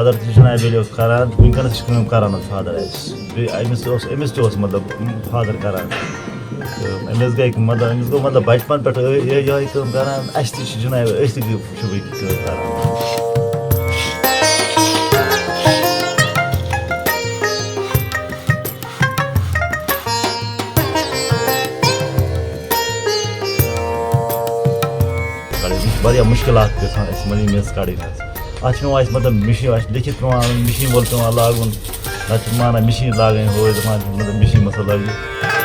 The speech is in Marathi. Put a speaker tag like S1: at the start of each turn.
S1: फादर जनाब करान वनकस करान फादर अमिस मतलब फादर करान अमिस गई मतलब अमिस गो मतलब बचपन पे ये करान अस जनाब अस करान वारिया मुश्किलात गसान मनी मेज कड़ी मतलब मशीन लिखित पे मशीन वोल पे लागन ना माना मशीन लागन हो मतलब मशीन मसल लगे